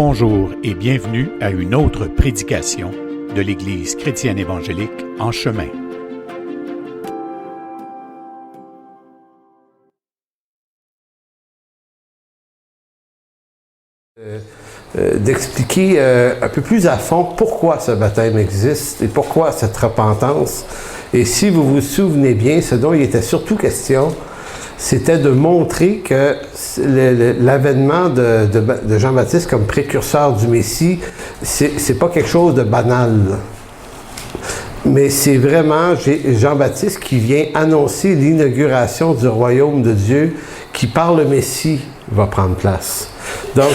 Bonjour et bienvenue à une autre prédication de l'Église chrétienne évangélique En Chemin. D'expliquer un peu plus à fond pourquoi ce baptême existe et pourquoi cette repentance. Et si vous vous souvenez bien, ce dont il était surtout question, c'était de montrer que l'avènement de Jean-Baptiste comme précurseur du Messie, c'est pas quelque chose de banal. Mais c'est vraiment Jean-Baptiste qui vient annoncer l'inauguration du royaume de Dieu qui, par le Messie, va prendre place. Donc,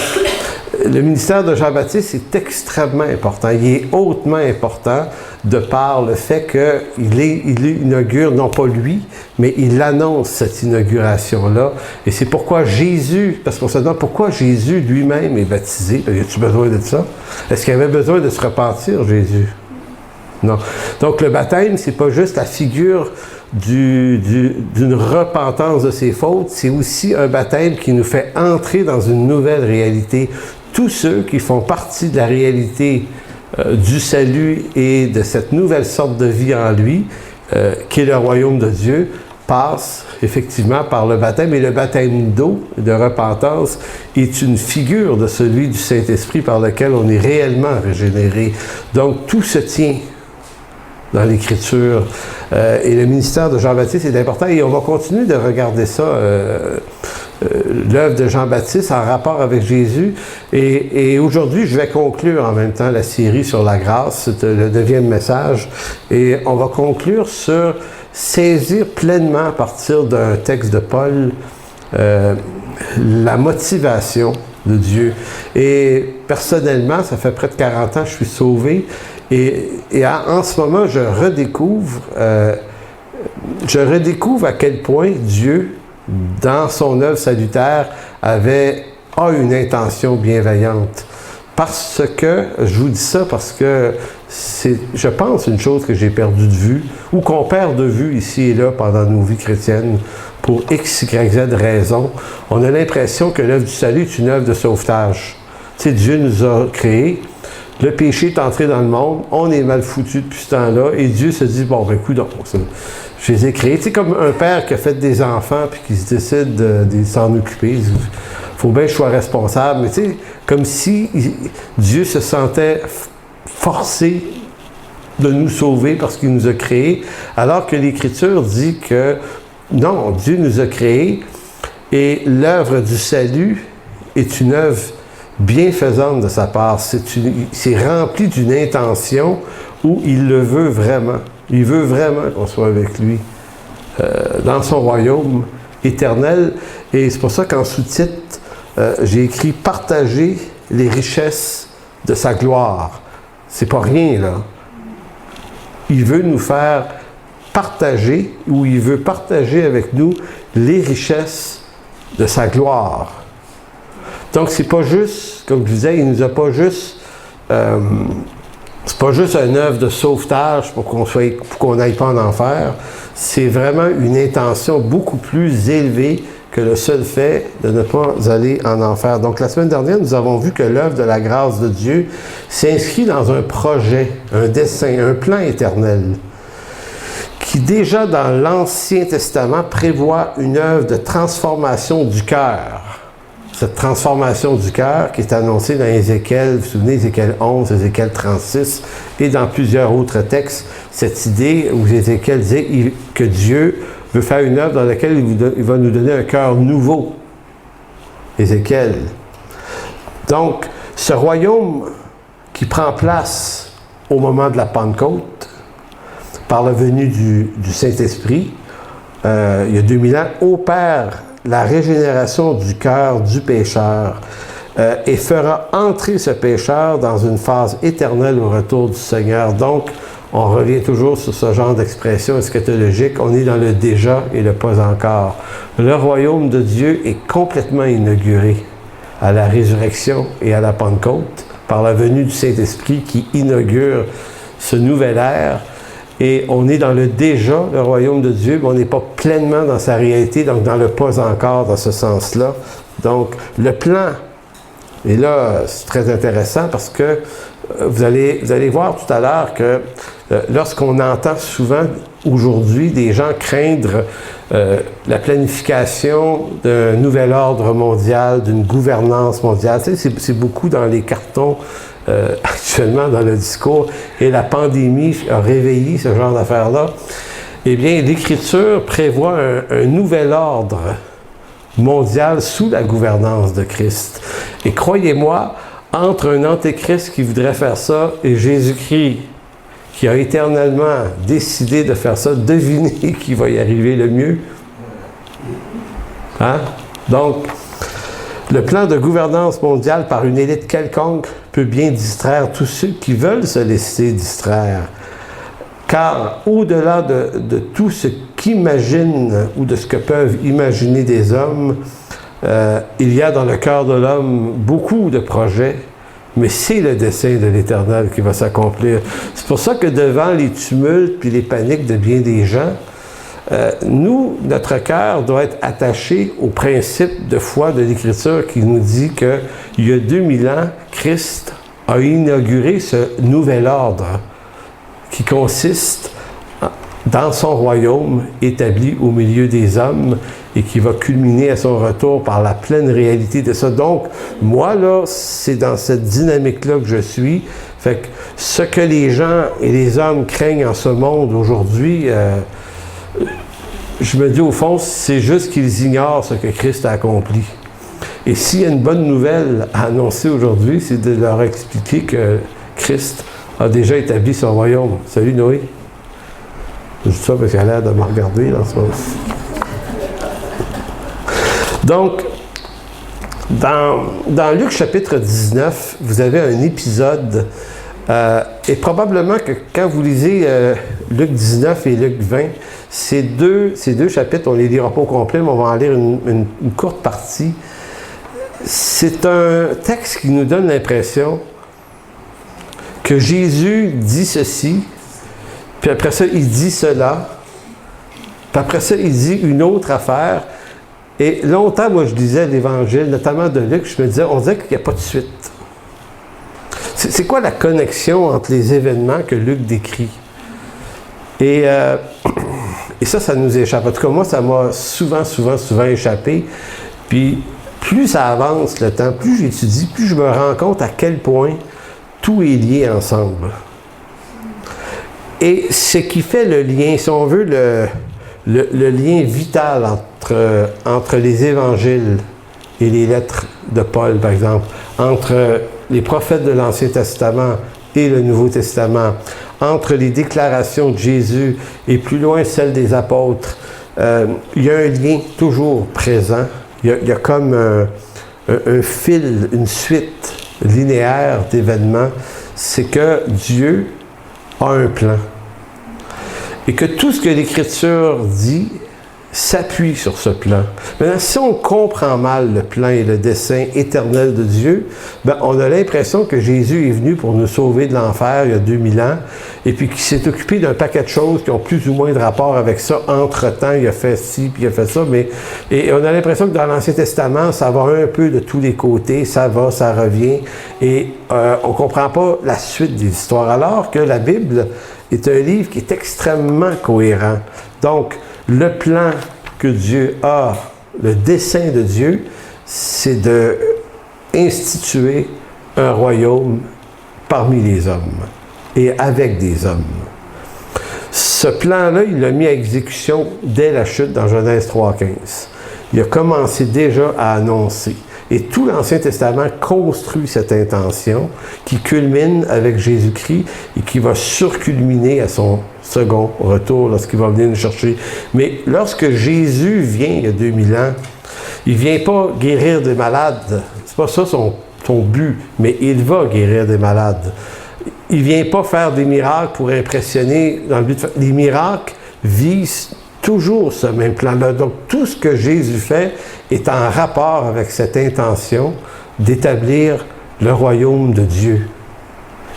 le ministère de Jean-Baptiste est extrêmement important. Il est hautement important de par le fait qu'il inaugure, non pas lui, mais il annonce cette inauguration-là. Et c'est pourquoi Jésus, parce qu'on se demande pourquoi Jésus lui-même est baptisé. Y a-t-il besoin de ça? Est-ce qu'il avait besoin de se repentir, Jésus? Non. Donc le baptême, c'est pas juste la figure d'une repentance de ses fautes, c'est aussi un baptême qui nous fait entrer dans une nouvelle réalité. Tous ceux qui font partie de la réalité du salut et de cette nouvelle sorte de vie en lui, qui est le royaume de Dieu, passent effectivement par le baptême. Et le baptême d'eau, de repentance, est une figure de celui du Saint-Esprit par lequel on est réellement régénéré. Donc tout se tient dans l'Écriture. Et le ministère de Jean-Baptiste est important. Et on va continuer de regarder ça, l'œuvre de Jean-Baptiste en rapport avec Jésus. Et aujourd'hui, je vais conclure en même temps la série sur la grâce, c'est le 9e message. Et on va conclure sur saisir pleinement à partir d'un texte de Paul la motivation de Dieu. Et personnellement, ça fait près de 40 ans que je suis sauvé. Et en ce moment, je redécouvre à quel point Dieu, dans son œuvre salutaire, a une intention bienveillante. Parce que, je vous dis ça parce que c'est, je pense, une chose que j'ai perdue de vue, ou qu'on perd de vue ici et là pendant nos vies chrétiennes, pour X, Y, Z raisons. On a l'impression que l'œuvre du salut est une œuvre de sauvetage. Tu sais, Dieu nous a créés. Le péché est entré dans le monde, on est mal foutu depuis ce temps-là, et Dieu se dit, bon, ben, coudonc, je les ai créés. Tu sais, comme un père qui a fait des enfants, puis qui se décide de s'en occuper. Il faut bien que je sois responsable, mais tu sais, comme si Dieu se sentait forcé de nous sauver parce qu'il nous a créés, alors que l'Écriture dit que, non, Dieu nous a créés, et l'œuvre du salut est une œuvre bienfaisante de sa part. C'est rempli d'une intention où il le veut vraiment. Il veut vraiment qu'on soit avec lui dans son royaume éternel. Et c'est pour ça qu'en sous-titre, j'ai écrit « Partager les richesses de sa gloire ». C'est pas rien, là. Il veut nous faire partager, ou il veut partager avec nous les richesses de sa gloire. Donc, c'est pas juste, comme je disais, il nous a pas juste... c'est pas juste une œuvre de sauvetage pour qu'on n'aille pas en enfer. C'est vraiment une intention beaucoup plus élevée que le seul fait de ne pas aller en enfer. Donc, la semaine dernière, nous avons vu que l'œuvre de la grâce de Dieu s'inscrit dans un projet, un dessein, un plan éternel, qui déjà dans l'Ancien Testament prévoit une œuvre de transformation du cœur. Cette transformation du cœur qui est annoncée dans Ézéchiel, vous vous souvenez, Ézéchiel 11, Ézéchiel 36, et dans plusieurs autres textes, cette idée où Ézéchiel dit que Dieu veut faire une œuvre dans laquelle il va nous donner un cœur nouveau. Ézéchiel. Donc, ce royaume qui prend place au moment de la Pentecôte, par la venue du Saint-Esprit, il y a 2000 ans, opère la régénération du cœur du pécheur et fera entrer ce pécheur dans une phase éternelle au retour du Seigneur. Donc, on revient toujours sur ce genre d'expression eschatologique. On est dans le déjà et le pas encore. Le royaume de Dieu est complètement inauguré à la résurrection et à la Pentecôte par la venue du Saint-Esprit qui inaugure ce nouvel ère. Et on est dans le déjà, le royaume de Dieu, mais on n'est pas pleinement dans sa réalité, donc dans le pas encore, dans ce sens-là. Donc, le plan Et là, c'est très intéressant parce que vous allez voir tout à l'heure que lorsqu'on entend souvent aujourd'hui des gens craindre la planification d'un nouvel ordre mondial, d'une gouvernance mondiale, tu sais, c'est beaucoup dans les cartons actuellement dans le discours, et la pandémie a réveillé ce genre d'affaires-là. Eh bien, l'Écriture prévoit un nouvel ordre mondial sous la gouvernance de Christ. Et croyez-moi, entre un antéchrist qui voudrait faire ça et Jésus-Christ, qui a éternellement décidé de faire ça, devinez qui va y arriver le mieux. Hein? Donc, le plan de gouvernance mondiale par une élite quelconque peut bien distraire tous ceux qui veulent se laisser distraire. Car au-delà de tout ce qu'imaginent ou de ce que peuvent imaginer des hommes, il y a dans le cœur de l'homme beaucoup de projets, mais c'est le dessein de l'Éternel qui va s'accomplir. C'est pour ça que devant les tumultes puis les paniques de bien des gens, nous, notre cœur doit être attaché au principe de foi de l'Écriture qui nous dit qu'il y a 2000 ans, Christ a inauguré ce nouvel ordre qui consiste dans son royaume établi au milieu des hommes et qui va culminer à son retour par la pleine réalité de ça. Donc, moi, là, c'est dans cette dynamique-là que je suis. Fait que ce que les gens et les hommes craignent en ce monde aujourd'hui, je me dis au fond, c'est juste qu'ils ignorent ce que Christ a accompli. Et s'il y a une bonne nouvelle à annoncer aujourd'hui, c'est de leur expliquer que Christ a déjà établi son royaume. Salut Noé. Je dis ça parce qu'elle a l'air de me regarder là, en ce moment. Donc, dans Luc chapitre 19, vous avez un épisode, et probablement que quand vous lisez Luc 19 et Luc 20, ces deux chapitres, on ne les lira pas au complet, mais on va en lire une courte partie. C'est un texte qui nous donne l'impression que Jésus dit ceci, puis après ça, il dit cela, puis après ça, il dit une autre affaire. Et longtemps, moi, je lisais l'Évangile, notamment de Luc, je me disais, on dirait qu'il n'y a pas de suite. C'est quoi la connexion entre les événements que Luc décrit? Et ça nous échappe. En tout cas, moi, ça m'a souvent échappé. Puis, plus ça avance le temps, plus j'étudie, plus je me rends compte à quel point tout est lié ensemble. Et ce qui fait le lien, si on veut, le lien vital entre les évangiles et les lettres de Paul, par exemple, entre les prophètes de l'Ancien Testament et le Nouveau Testament, entre les déclarations de Jésus et plus loin celles des apôtres, il y a un lien toujours présent. Il y a comme un fil, une suite linéaire d'événements. C'est que Dieu a un plan. Et que tout ce que l'Écriture dit s'appuie sur ce plan. Maintenant, si on comprend mal le plan et le dessein éternel de Dieu, ben, on a l'impression que Jésus est venu pour nous sauver de l'enfer il y a 2000 ans, et puis qu'il s'est occupé d'un paquet de choses qui ont plus ou moins de rapport avec ça. Entre-temps, il a fait ci, puis il a fait ça, et on a l'impression que dans l'Ancien Testament, ça va un peu de tous les côtés, ça va, ça revient, et on ne comprend pas la suite des histoires, alors que la Bible est un livre qui est extrêmement cohérent. Donc, le plan que Dieu a, le dessein de Dieu, c'est de instituer un royaume parmi les hommes et avec des hommes. Ce plan-là, il l'a mis à exécution dès la chute dans Genèse 3,15. Il a commencé déjà à annoncer. Et tout l'Ancien Testament construit cette intention qui culmine avec Jésus-Christ et qui va surculminer à son second retour lorsqu'il va venir nous chercher. Mais lorsque Jésus vient il y a 2000 ans, il ne vient pas guérir des malades. C'est pas ça son but, mais il va guérir des malades. Il ne vient pas faire des miracles pour impressionner dans le but de faire. Les miracles visent toujours ce même plan-là. Donc, tout ce que Jésus fait est en rapport avec cette intention d'établir le royaume de Dieu.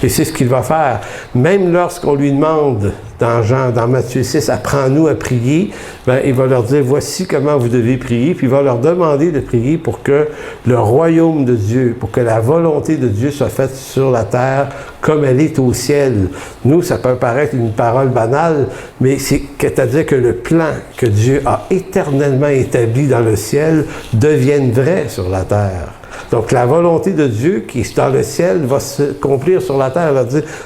Et c'est ce qu'il va faire. Même lorsqu'on lui demande, dans Matthieu 6, apprends-nous à prier, ben, il va leur dire, voici comment vous devez prier, puis il va leur demander de prier pour que le royaume de Dieu, pour que la volonté de Dieu soit faite sur la terre comme elle est au ciel. Nous, ça peut paraître une parole banale, mais c'est-à-dire que le plan que Dieu a éternellement établi dans le ciel devienne vrai sur la terre. Donc, la volonté de Dieu qui est dans le ciel va s'accomplir sur la terre.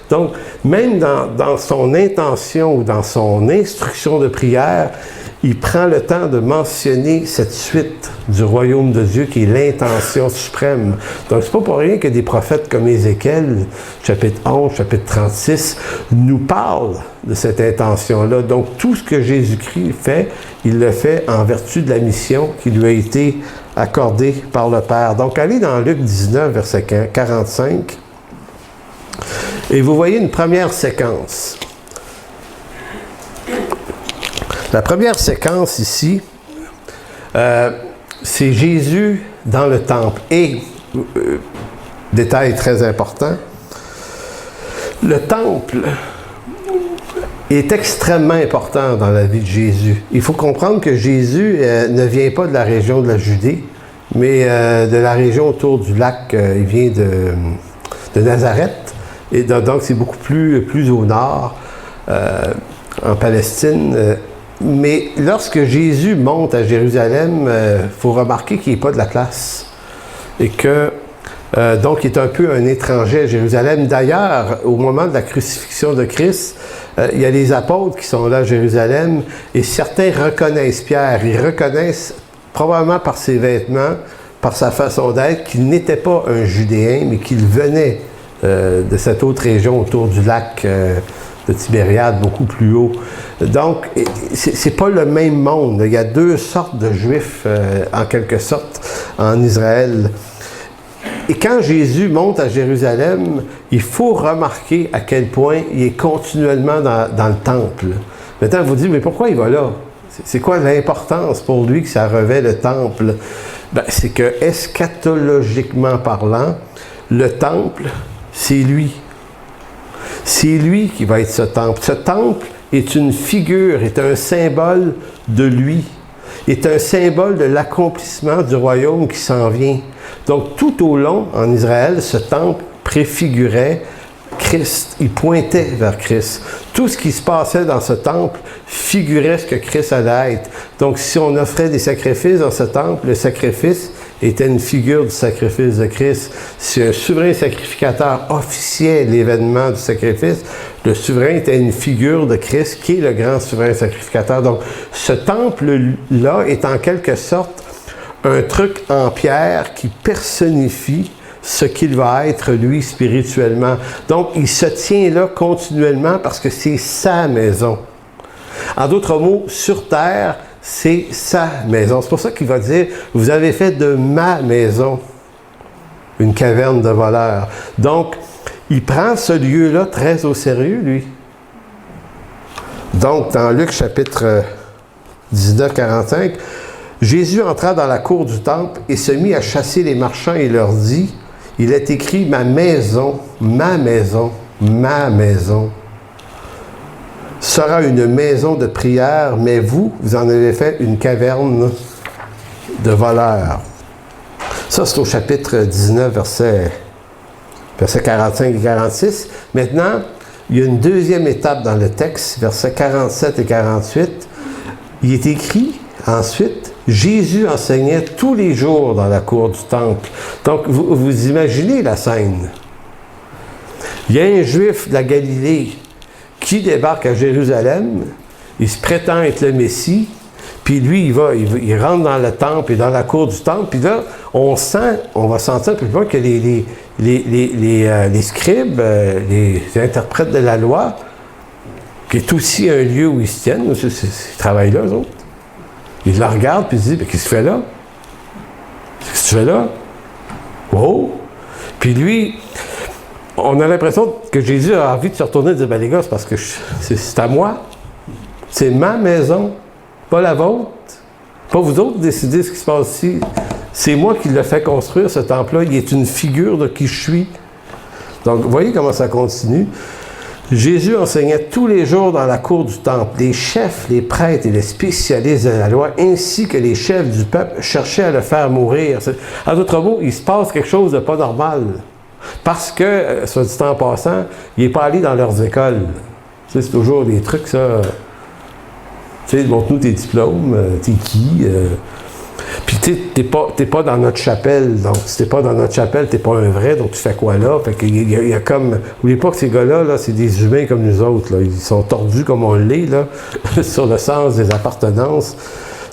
Donc, même dans son intention ou dans son instruction de prière, il prend le temps de mentionner cette suite du royaume de Dieu qui est l'intention suprême. Donc, c'est pas pour rien que des prophètes comme Ézéchiel, chapitre 11, chapitre 36, nous parlent de cette intention-là. Donc, tout ce que Jésus-Christ fait, il le fait en vertu de la mission qui lui a été accordée par le Père. Donc, allez dans Luc 19, verset 45, et vous voyez une première séquence. La première séquence ici, c'est Jésus dans le temple. Et, détail très important, le temple est extrêmement important dans la vie de Jésus. Il faut comprendre que Jésus ne vient pas de la région de la Judée, mais de la région autour du lac. Il vient de Nazareth. Et donc, c'est beaucoup plus au nord, en Palestine. Mais lorsque Jésus monte à Jérusalem, il faut remarquer qu'il n'est pas de la place. Et que, donc, il est un peu un étranger à Jérusalem. D'ailleurs, au moment de la crucifixion de Christ, il y a les apôtres qui sont là à Jérusalem et certains reconnaissent Pierre. Ils reconnaissent, probablement par ses vêtements, par sa façon d'être, qu'il n'était pas un Judéen, mais qu'il venait de cette autre région autour du lac de Tibériade, beaucoup plus haut. Donc, c'est pas le même monde. Il y a deux sortes de Juifs, en quelque sorte, en Israël. Et quand Jésus monte à Jérusalem, il faut remarquer à quel point il est continuellement dans le temple. Maintenant, vous dites, mais pourquoi il va là? C'est quoi l'importance pour lui que ça revêt le temple? Ben, c'est que, eschatologiquement parlant, le temple, c'est lui. C'est lui qui va être ce temple. Ce temple est une figure, est un symbole de lui, est un symbole de l'accomplissement du royaume qui s'en vient. Donc, tout au long, en Israël, ce temple préfigurait Christ. Il pointait vers Christ. Tout ce qui se passait dans ce temple figurait ce que Christ allait être. Donc, si on offrait des sacrifices dans ce temple, le sacrifice était une figure du sacrifice de Christ. Si un souverain sacrificateur officiait l'événement du sacrifice, le souverain était une figure de Christ qui est le grand souverain sacrificateur. Donc, ce temple-là est en quelque sorte un truc en pierre qui personnifie ce qu'il va être, lui, spirituellement. Donc, il se tient là continuellement parce que c'est sa maison. En d'autres mots, sur terre, c'est sa maison. C'est pour ça qu'il va dire, vous avez fait de ma maison une caverne de voleurs. Donc, il prend ce lieu-là très au sérieux, lui. Donc, dans Luc chapitre 19, 45, Jésus entra dans la cour du temple et se mit à chasser les marchands et leur dit, il est écrit, ma maison, ma maison, ma maison sera une maison de prière, mais vous en avez fait une caverne de voleurs. Ça, c'est au chapitre 19, versets 45 et 46. Maintenant, il y a une deuxième étape dans le texte, versets 47 et 48. Il est écrit ensuite, Jésus enseignait tous les jours dans la cour du temple. Donc, vous imaginez la scène. Il y a un Juif de la Galilée qui débarque à Jérusalem, il se prétend être le Messie, puis lui, il rentre dans le temple et dans la cour du temple, puis là, on va sentir plus loin que les scribes, les interprètes de la loi, qui est aussi un lieu où ils se tiennent, ils travaillent là, eux autres. Ils la regardent, puis ils se disent, qu'est-ce que tu fais là? Qu'est-ce que tu fais là? Oh! Puis lui, on a l'impression que Jésus a envie de se retourner et de dire, ben les gars, c'est parce que c'est à moi. C'est ma maison, pas la vôtre. Pas vous autres décidez ce qui se passe ici. C'est moi qui l'ai fait construire, ce temple-là. Il est une figure de qui je suis. Donc, vous voyez comment ça continue. Jésus enseignait tous les jours dans la cour du temple. Les chefs, les prêtres et les spécialistes de la loi, ainsi que les chefs du peuple, cherchaient à le faire mourir. En d'autres mots, il se passe quelque chose de pas normal. Parce que, soit dit en passant, il n'est pas allé dans leurs écoles. Tu sais, c'est toujours des trucs, ça. Tu sais, montre-nous tes diplômes, t'es qui? Puis tu sais, t'es pas dans notre chapelle. Donc, si t'es pas dans notre chapelle, t'es pas un vrai, donc tu fais quoi là? Fait qu'il y a comme... N'oubliez pas que ces gars-là, là, c'est des humains comme nous autres. Là. Ils sont tordus comme on l'est, là, sur le sens des appartenances.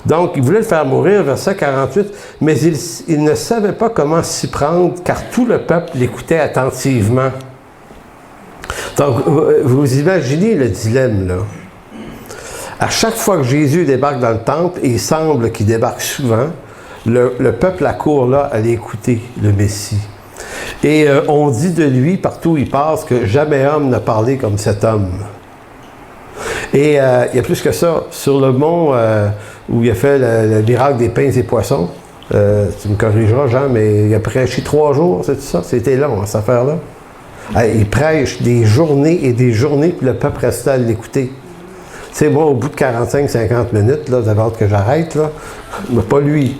Donc, il voulait le faire mourir, verset 48, mais il ne savait pas comment s'y prendre, car tout le peuple l'écoutait attentivement. Donc, vous imaginez le dilemme, là. À chaque fois que Jésus débarque dans le temple, et il semble qu'il débarque souvent, le peuple accourt là à l'écouter, le Messie. Et on dit de lui, partout où il passe, que jamais homme n'a parlé comme cet homme. Et il y a plus que ça. Sur le mont où il a fait le miracle des pains et poissons, tu me corrigeras, Jean, mais il a prêché 3 jours, c'est ça? C'était long, cette affaire-là. Il prêche des journées et des journées, puis le peuple restait à l'écouter. Tu sais, moi, au bout de 45-50 minutes, là, vous avez hâte que j'arrête, là, mais pas lui.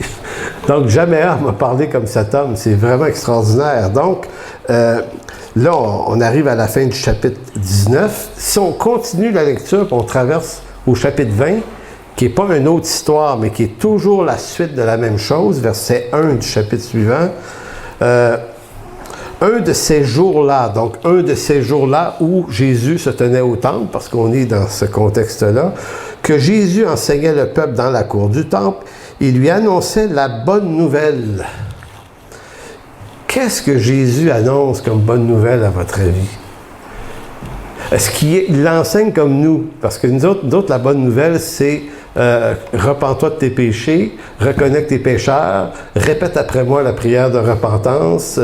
Donc, jamais homme m'a parlé comme cet homme. C'est vraiment extraordinaire. Donc, là, on arrive à la fin du chapitre 19. Si on continue la lecture, puis on traverse au chapitre 20, qui n'est pas une autre histoire, mais qui est toujours la suite de la même chose, verset 1 du chapitre suivant, un de ces jours-là, donc un de ces jours-là où Jésus se tenait au temple, parce qu'on est dans ce contexte-là, que Jésus enseignait le peuple dans la cour du temple, il lui annonçait la bonne nouvelle. Qu'est-ce que Jésus annonce comme bonne nouvelle à votre avis? Est-ce qu'il l'enseigne comme nous? Parce que nous autres, la bonne nouvelle, c'est repens-toi de tes péchés, reconnais que t'es pécheur, répète après moi la prière de repentance,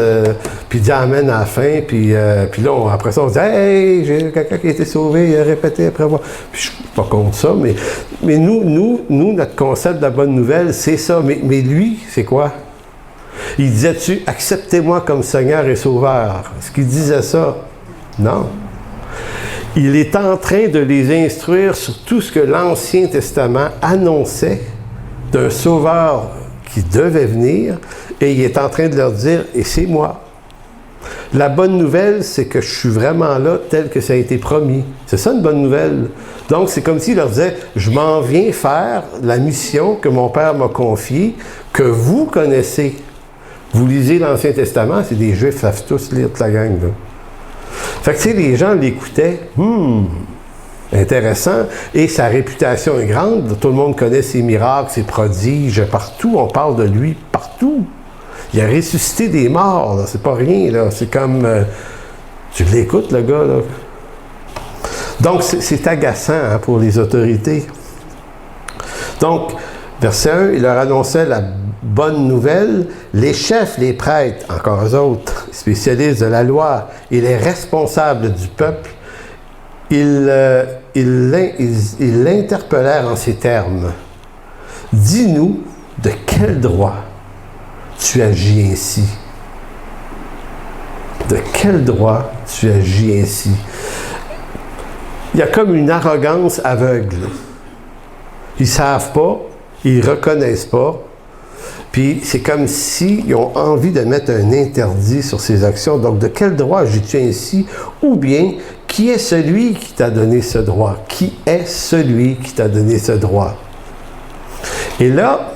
puis dis Amen à la fin, puis là, après ça, on dit « Hey, j'ai quelqu'un qui a été sauvé, il a répété après moi. » Puis je ne suis pas contre ça, mais nous, notre concept de la bonne nouvelle, c'est ça. Mais lui, c'est quoi? Il disait-tu « Acceptez-moi comme Seigneur et Sauveur ». Est-ce qu'il disait ça? Non. Il est en train de les instruire sur tout ce que l'Ancien Testament annonçait d'un Sauveur qui devait venir, et il est en train de leur dire « Et c'est moi ». La bonne nouvelle, c'est que je suis vraiment là tel que ça a été promis. C'est ça une bonne nouvelle. Donc, c'est comme s'il leur disait « Je m'en viens faire la mission que mon Père m'a confiée, que vous connaissez. » Vous lisez l'Ancien Testament, c'est des Juifs, savent tous lire toute la gang, là. Fait que, tu sais, les gens l'écoutaient, intéressant, et sa réputation est grande, tout le monde connaît ses miracles, ses prodiges, partout, on parle de lui, partout. Il a ressuscité des morts, là, c'est pas rien, là, c'est comme, tu l'écoutes, le gars, là. Donc, c'est agaçant, hein, pour les autorités. Donc, verset 1, il leur annonçait la bonne nouvelle. Les chefs, les prêtres, encore eux autres, spécialistes de la loi, et les responsables du peuple, ils l'interpellèrent en ces termes. « Dis-nous, de quel droit tu agis ainsi? De quel droit tu agis ainsi? » Il y a comme une arrogance aveugle. Ils ne savent pas, ils ne reconnaissent pas, puis c'est comme s'ils ont envie de mettre un interdit sur ces actions. Donc, de quel droit agis-tu ainsi? Ou bien, qui est celui qui t'a donné ce droit? Qui est celui qui t'a donné ce droit? Et là,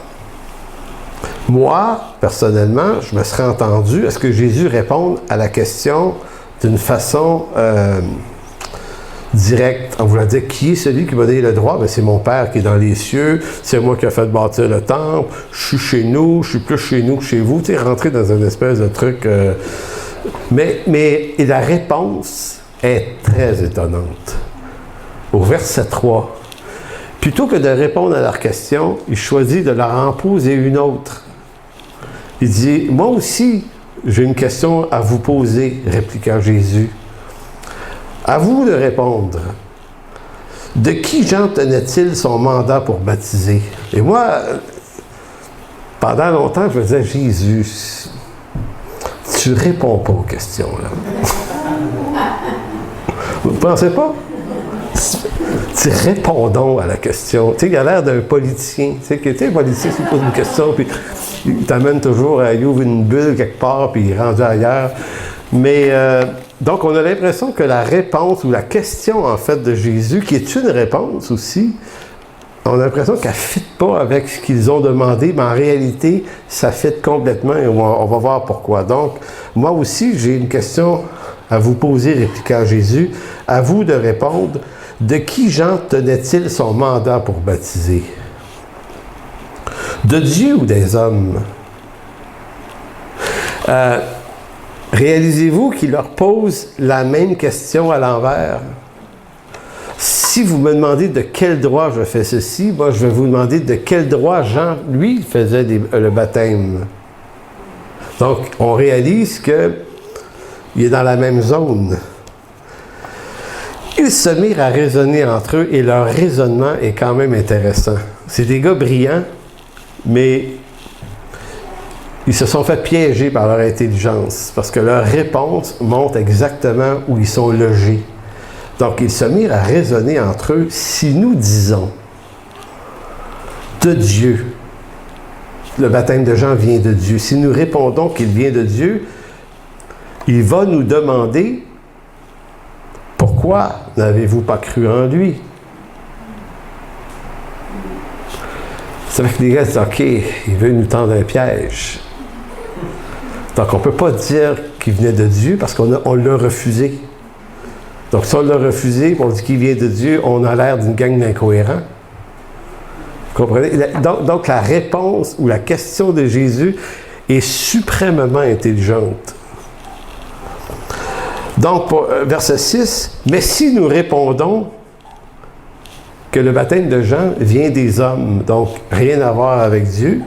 moi, personnellement, je me serais entendu, est-ce que Jésus réponde à la question d'une façon direct, en voulant dire qui est celui qui m'a donné le droit? Bien, c'est mon Père qui est dans les cieux, c'est moi qui ai fait bâtir le temple, je suis chez nous, je suis plus chez nous que chez vous, tu sais, rentrer dans une espèce de truc. Mais la réponse est très étonnante. Au verset 3, plutôt que de répondre à leur question, il choisit de leur en poser une autre. Il dit, moi aussi, j'ai une question à vous poser, répliqua Jésus. À vous de répondre. De qui Jean tenait-il son mandat pour baptiser? Et moi, pendant longtemps, je me disais, Jésus, tu réponds pas aux questions, là. pensez pas? Répondons à la question. Tu sais, il a l'air d'un politicien. Tu sais, un politicien qui pose une question, puis il t'amène toujours à... Il ouvre une bulle quelque part, puis il est rendu ailleurs. Mais, donc, on a l'impression que la réponse, ou la question, en fait, de Jésus, qui est une réponse aussi, on a l'impression qu'elle ne fit pas avec ce qu'ils ont demandé, mais en réalité, ça fit complètement, et on va voir pourquoi. Donc, moi aussi, j'ai une question à vous poser, répliqua Jésus. À vous de répondre. De qui Jean tenait-il son mandat pour baptiser? De Dieu ou des hommes? Réalisez-vous qu'il leur pose la même question à l'envers? Si vous me demandez de quel droit je fais ceci, moi je vais vous demander de quel droit Jean, lui, faisait le baptême. Donc, on réalise qu'il est dans la même zone. Ils se mirent à raisonner entre eux et leur raisonnement est quand même intéressant. C'est des gars brillants, mais ils se sont fait piéger par leur intelligence parce que leur réponse montre exactement où ils sont logés. Donc, ils se mirent à raisonner entre eux. Si nous disons de Dieu, le baptême de Jean vient de Dieu, si nous répondons qu'il vient de Dieu, il va nous demander pourquoi n'avez-vous pas cru en lui? C'est vrai que les gars disent, OK, il veut nous tendre un piège. Donc, on ne peut pas dire qu'il venait de Dieu parce qu'on l'a refusé. Donc, si on l'a refusé, on dit qu'il vient de Dieu, on a l'air d'une gang d'incohérents. Vous comprenez? Donc, la réponse ou la question de Jésus est suprêmement intelligente. Donc, verset 6, « Mais si nous répondons que le baptême de Jean vient des hommes, donc rien à voir avec Dieu,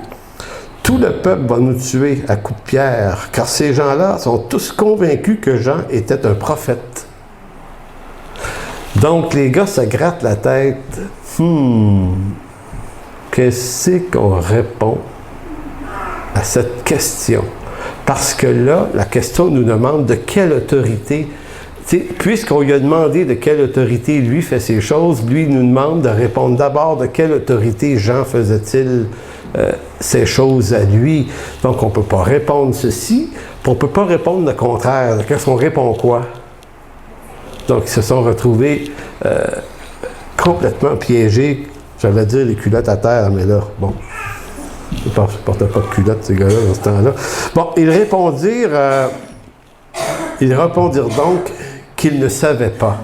tout le peuple va nous tuer à coups de pierre, car ces gens-là sont tous convaincus que Jean était un prophète. » Donc, les gars se grattent la tête. Qu'est-ce qu'on répond à cette question? Parce que là, la question nous demande de quelle autorité, puisqu'on lui a demandé de quelle autorité lui fait ces choses, lui nous demande de répondre d'abord de quelle autorité Jean faisait-il ces choses à lui. Donc, on ne peut pas répondre ceci, puis on ne peut pas répondre le contraire. Qu'est-ce qu'on répond quoi? Donc, ils se sont retrouvés complètement piégés. J'allais dire les culottes à terre, mais là, bon... Ils ne portaient pas de culotte, ces gars-là, dans ce temps-là. Bon, ils répondirent donc qu'ils ne savaient pas.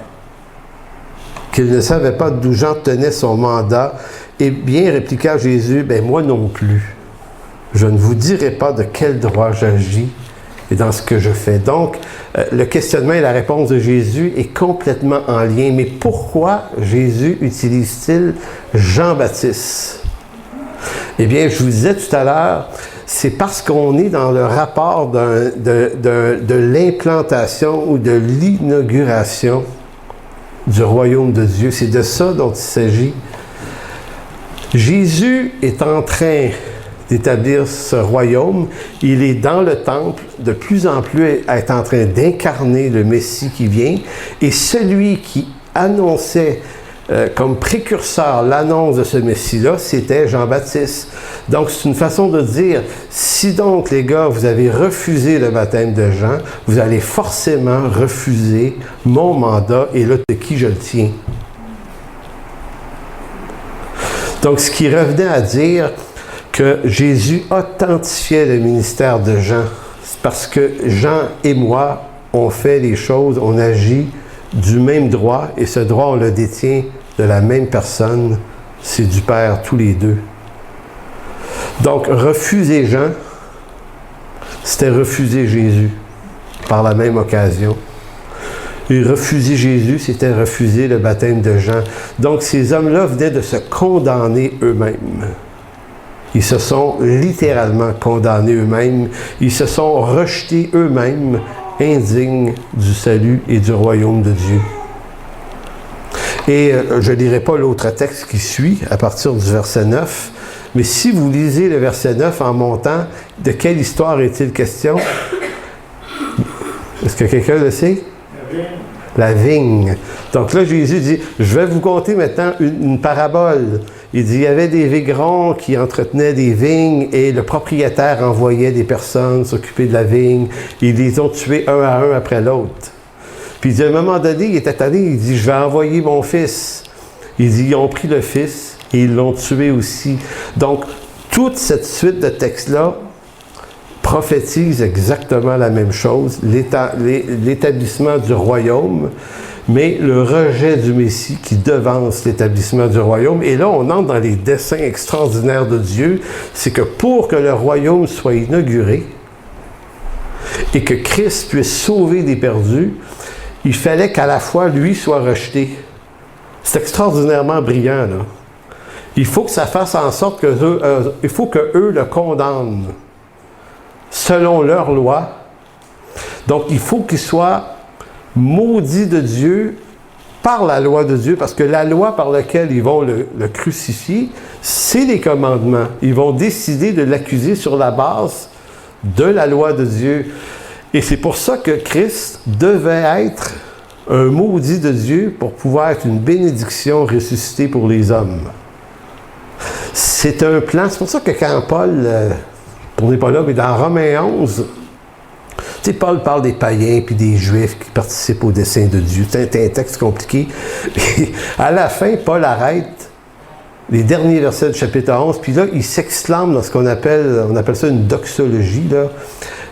Qu'ils ne savaient pas d'où Jean tenait son mandat. Et bien, répliqua Jésus, « Ben moi non plus. Je ne vous dirai pas de quel droit j'agis et dans ce que je fais. » Donc, le questionnement et la réponse de Jésus est complètement en lien. Mais pourquoi Jésus utilise-t-il Jean-Baptiste? Eh bien, je vous disais tout à l'heure, c'est parce qu'on est dans le rapport de l'implantation ou de l'inauguration du royaume de Dieu. C'est de ça dont il s'agit. Jésus est en train d'établir ce royaume. Il est dans le temple, de plus en plus est en train d'incarner le Messie qui vient. Et celui qui annonçait comme précurseur l'annonce de ce Messie-là, c'était Jean-Baptiste. Donc, c'est une façon de dire, si donc, les gars, vous avez refusé le baptême de Jean, vous allez forcément refuser mon mandat, et là, de qui je le tiens. Donc, ce qui revenait à dire que Jésus authentifiait le ministère de Jean, c'est parce que Jean et moi, on fait les choses, on agit du même droit, et ce droit, on le détient de la même personne, c'est du Père, tous les deux. Donc, refuser Jean, c'était refuser Jésus, par la même occasion. Et refuser Jésus, c'était refuser le baptême de Jean. Donc, ces hommes-là venaient de se condamner eux-mêmes. Ils se sont littéralement condamnés eux-mêmes. Ils se sont rejetés eux-mêmes, indignes du salut et du royaume de Dieu. Et je ne lirai pas l'autre texte qui suit, à partir du verset 9, mais si vous lisez le verset 9 en montant, de quelle histoire est-il question? Est-ce que quelqu'un le sait? la vigne. Donc là, Jésus dit, je vais vous conter maintenant une parabole. Il dit, il y avait des vigrons qui entretenaient des vignes et le propriétaire envoyait des personnes s'occuper de la vigne. Ils les ont tués un à un après l'autre. Puis il dit, à un moment donné, il était tanné, il dit, je vais envoyer mon fils. Il dit, ils ont pris le fils et ils l'ont tué aussi. Donc, toute cette suite de textes-là prophétise exactement la même chose, l'établissement du royaume, mais le rejet du Messie qui devance l'établissement du royaume. Et là, on entre dans les desseins extraordinaires de Dieu, c'est que pour que le royaume soit inauguré et que Christ puisse sauver des perdus, il fallait qu'à la fois lui soit rejeté. C'est extraordinairement brillant, là. Il faut que ça fasse en sorte il faut qu'eux le condamnent selon leur loi. Donc, il faut qu'ils soient maudits de Dieu par la loi de Dieu, parce que la loi par laquelle ils vont le crucifier, c'est les commandements. Ils vont décider de l'accuser sur la base de la loi de Dieu. Et c'est pour ça que Christ devait être un maudit de Dieu pour pouvoir être une bénédiction ressuscitée pour les hommes. C'est un plan. C'est pour ça que quand Paul, on n'est pas là, mais dans Romains 11, tu sais, Paul parle des païens puis des Juifs qui participent au dessein de Dieu. C'est un texte compliqué. Et à la fin, Paul arrête les derniers versets du chapitre 11, puis là, il s'exclame dans ce qu'on appelle, ça une doxologie, là.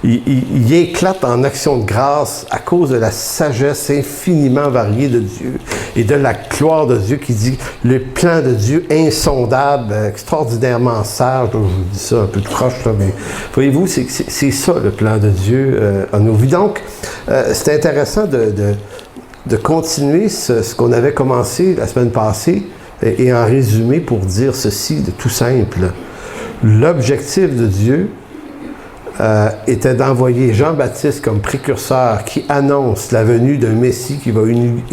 Il éclate en action de grâce à cause de la sagesse infiniment variée de Dieu et de la gloire de Dieu qui dit le plan de Dieu insondable, extraordinairement sage. Je vous dis ça un peu de croche, là, mais voyez-vous, c'est ça le plan de Dieu en nos vies. Donc, c'est intéressant de continuer ce qu'on avait commencé la semaine passée et en résumé pour dire ceci de tout simple. L'objectif de Dieu était d'envoyer Jean-Baptiste comme précurseur qui annonce la venue d'un Messie qui va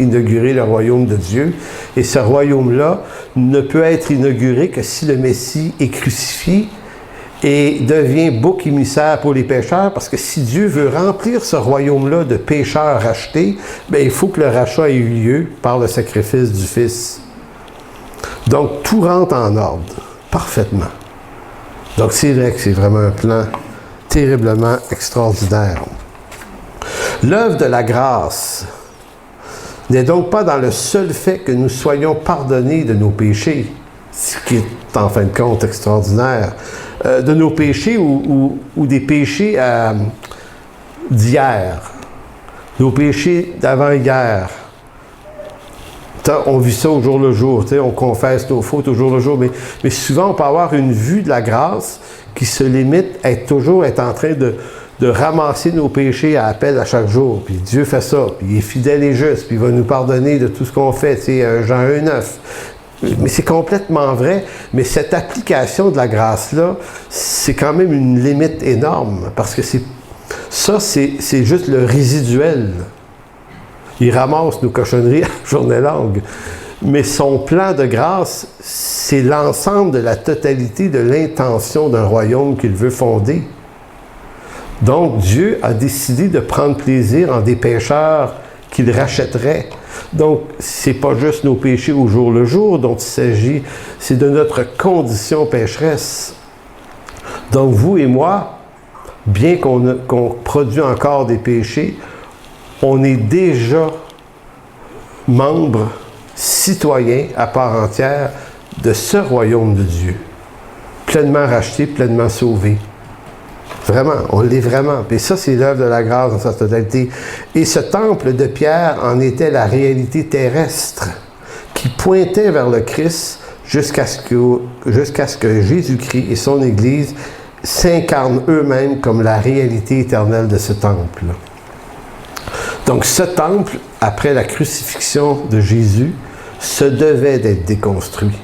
inaugurer le royaume de Dieu. Et ce royaume-là ne peut être inauguré que si le Messie est crucifié et devient bouc émissaire pour les pécheurs, parce que si Dieu veut remplir ce royaume-là de pécheurs rachetés, bien, il faut que le rachat ait eu lieu par le sacrifice du Fils. Donc, tout rentre en ordre, parfaitement. Donc, c'est vrai que c'est vraiment un plan terriblement extraordinaire. L'œuvre de la grâce n'est donc pas dans le seul fait que nous soyons pardonnés de nos péchés, ce qui est en fin de compte extraordinaire, de nos péchés ou des péchés d'hier, nos péchés d'avant-hier. On vit ça au jour le jour, on confesse nos fautes au jour le jour, mais souvent on peut avoir une vue de la grâce qui se limite à toujours être en train de ramasser nos péchés à appel à chaque jour. Puis Dieu fait ça, puis il est fidèle et juste, puis il va nous pardonner de tout ce qu'on fait, Jean 1,9. Mais c'est complètement vrai, mais cette application de la grâce-là, c'est quand même une limite énorme, parce que c'est juste le résiduel. Il ramasse nos cochonneries à journée longue. Mais son plan de grâce, c'est l'ensemble de la totalité de l'intention d'un royaume qu'il veut fonder. Donc, Dieu a décidé de prendre plaisir en des pécheurs qu'il rachèterait. Donc, c'est pas juste nos péchés au jour le jour dont il s'agit, c'est de notre condition pécheresse. Donc, vous et moi, bien qu'on produit encore des péchés, on est déjà membre, citoyen à part entière de ce royaume de Dieu. Pleinement racheté, pleinement sauvé. Vraiment, on l'est vraiment. Et ça, c'est l'œuvre de la grâce dans sa totalité. Et ce temple de pierre en était la réalité terrestre qui pointait vers le Christ jusqu'à ce que Jésus-Christ et son Église s'incarnent eux-mêmes comme la réalité éternelle de ce temple. Donc, ce temple, après la crucifixion de Jésus, se devait d'être déconstruit.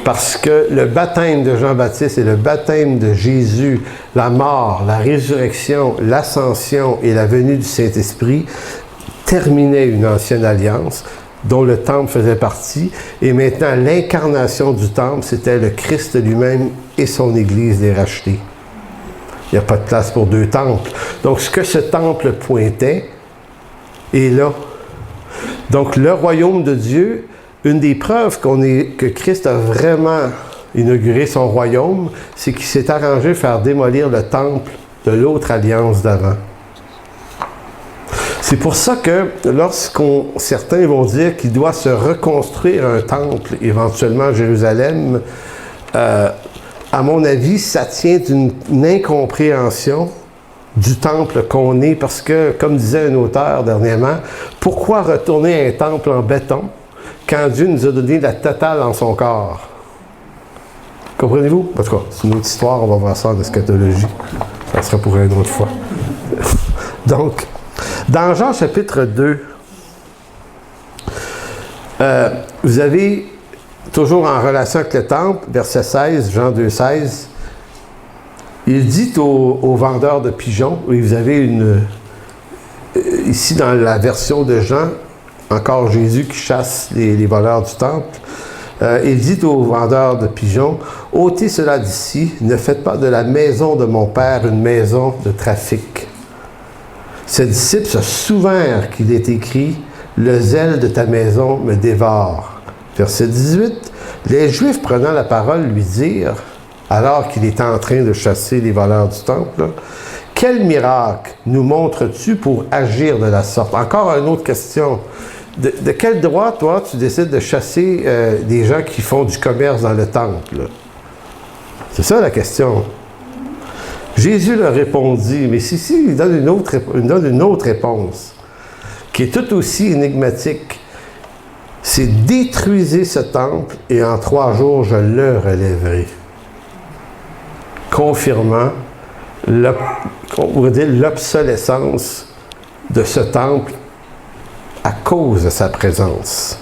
Parce que le baptême de Jean-Baptiste et le baptême de Jésus, la mort, la résurrection, l'ascension et la venue du Saint-Esprit terminaient une ancienne alliance dont le temple faisait partie. Et maintenant, l'incarnation du temple, c'était le Christ lui-même et son Église les rachetés. Il n'y a pas de place pour deux temples. Donc, ce que ce temple pointait, et là, Donc, le royaume de Dieu, une des preuves que Christ a vraiment inauguré son royaume, c'est qu'il s'est arrangé faire démolir le temple de l'autre alliance d'avant. C'est pour ça que certains vont dire qu'il doit se reconstruire un temple, éventuellement à Jérusalem, à mon avis, ça tient d'une incompréhension du temple qu'on est, parce que, comme disait un auteur dernièrement, pourquoi retourner à un temple en béton quand Dieu nous a donné la totale en son corps? Comprenez-vous? En tout cas, c'est une autre histoire, on va voir ça en eschatologie. Ça sera pour une autre fois. Donc, dans Jean chapitre 2, vous avez, toujours en relation avec le temple, verset 16, Jean 2, 16, il dit aux vendeurs de pigeons, et vous avez ici dans la version de Jean, encore Jésus qui chasse les voleurs du temple, il dit aux vendeurs de pigeons, « ôtez cela d'ici, ne faites pas de la maison de mon Père une maison de trafic. » Ses disciples se souvinrent qu'il est écrit, « Le zèle de ta maison me dévore. » Verset 18, les Juifs prenant la parole lui dirent, alors qu'il était en train de chasser les voleurs du temple, « Quel miracle nous montres-tu pour agir de la sorte? » Encore une autre question. De quel droit, toi, tu décides de chasser des gens qui font du commerce dans le temple? C'est ça la question. Jésus leur répondit, mais si, il donne une autre réponse, qui est tout aussi énigmatique. C'est « Détruisez ce temple, et en 3 jours, je le relèverai. » Confirmant l'obsolescence de ce temple à cause de sa présence.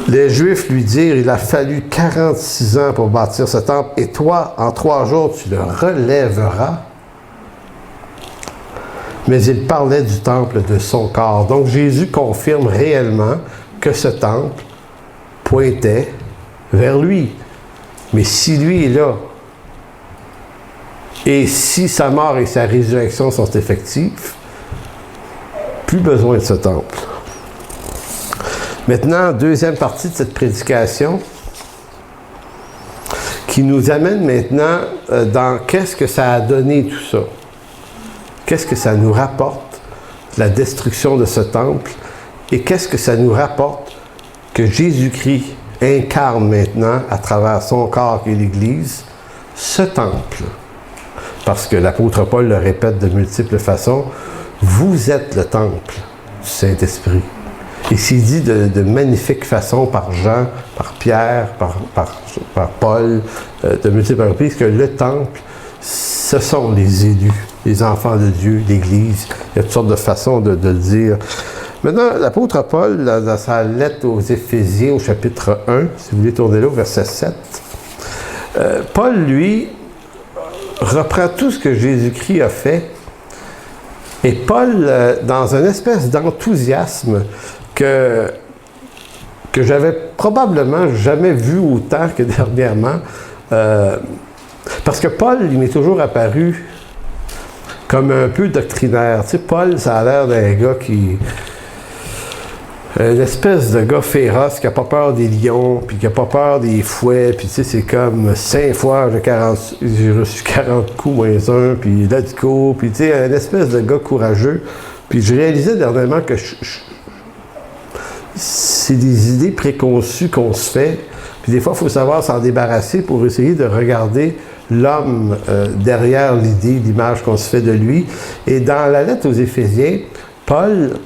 Les Juifs lui dirent, il a fallu 46 ans pour bâtir ce temple, et toi, en 3 jours, tu le relèveras. Mais il parlait du temple de son corps. Donc Jésus confirme réellement que ce temple pointait vers lui. Mais si lui est là, et si sa mort et sa résurrection sont effectives, plus besoin de ce temple. Maintenant, deuxième partie de cette prédication, qui nous amène maintenant dans qu'est-ce que ça a donné tout ça. Qu'est-ce que ça nous rapporte, la destruction de ce temple, et qu'est-ce que ça nous rapporte que Jésus-Christ incarne maintenant, à travers son corps qui est l'Église, ce temple. Parce que l'apôtre Paul le répète de multiples façons, vous êtes le temple du Saint-Esprit. Et c'est dit de magnifiques façons par Jean, par Pierre, par Paul, de multiples reprises, que le temple, ce sont les élus, les enfants de Dieu, l'Église. Il y a toutes sortes de façons de le dire. Maintenant, l'apôtre Paul, dans sa lettre aux Éphésiens, au chapitre 1, si vous voulez tourner là, au verset 7, Paul, lui, reprend tout ce que Jésus-Christ a fait. Et Paul, dans une espèce d'enthousiasme que j'avais probablement jamais vu autant que dernièrement, parce que Paul, il m'est toujours apparu comme un peu doctrinaire. Tu sais, Paul, ça a l'air d'un gars qui... Une espèce de gars féroce qui n'a pas peur des lions, puis qui n'a pas peur des fouets, puis tu sais, c'est comme 5 fois, j'ai reçu 40 coups moins 1, puis let's go, puis tu sais, une espèce de gars courageux. Puis je réalisais dernièrement que c'est des idées préconçues qu'on se fait, puis des fois, il faut savoir s'en débarrasser pour essayer de regarder l'homme derrière l'idée, l'image qu'on se fait de lui. Et dans la lettre aux Éphésiens, Paul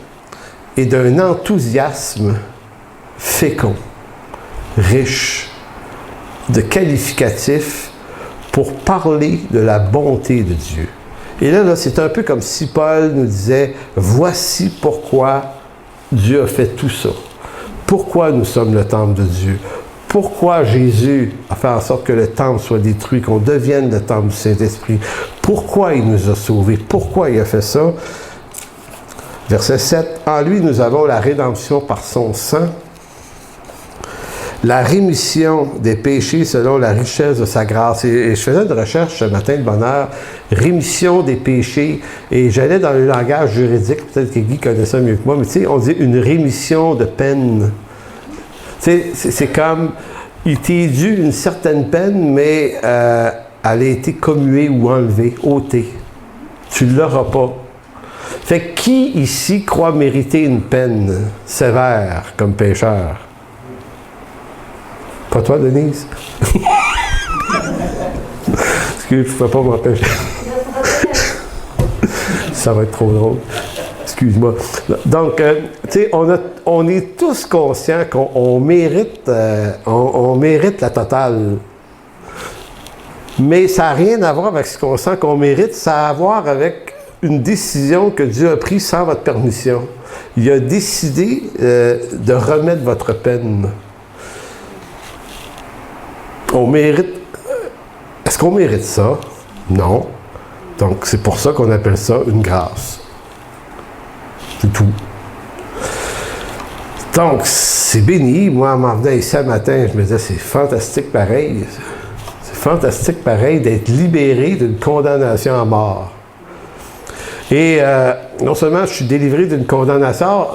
est d'un enthousiasme fécond, riche, de qualificatifs pour parler de la bonté de Dieu. Et là, c'est un peu comme si Paul nous disait, voici pourquoi Dieu a fait tout ça. Pourquoi nous sommes le temple de Dieu. Pourquoi Jésus a fait en sorte que le temple soit détruit, qu'on devienne le temple du Saint-Esprit. Pourquoi il nous a sauvés. Pourquoi il a fait ça. Verset 7, « En lui, nous avons la rédemption par son sang, la rémission des péchés selon la richesse de sa grâce. Et je faisais une recherche ce matin de bonne heure, rémission des péchés, et j'allais dans le langage juridique, peut-être que Guy connaît ça mieux que moi, mais tu sais, on dit une rémission de peine. Tu sais, c'est comme, il t'est dû une certaine peine, mais elle a été commuée ou enlevée, ôtée. Tu ne l'auras pas. Fait que qui ici croit mériter une peine sévère comme pécheur? Pas toi, Denise? Excuse, je ne peux pas m'empêcher. Ça va être trop drôle. Excuse-moi. Donc, tu sais, on est tous conscients qu'on mérite, on mérite la totale. Mais ça n'a rien à voir avec ce qu'on sent qu'on mérite, ça a à voir avec une décision que Dieu a prise sans votre permission. Il a décidé de remettre votre peine. On mérite... Est-ce qu'on mérite ça? Non. Donc, c'est pour ça qu'on appelle ça une grâce. C'est tout. Donc, c'est béni. Moi, en m'en venant ici ce matin, je me disais, c'est fantastique pareil. C'est fantastique pareil d'être libéré d'une condamnation à mort. Et non seulement je suis délivré d'une condamnation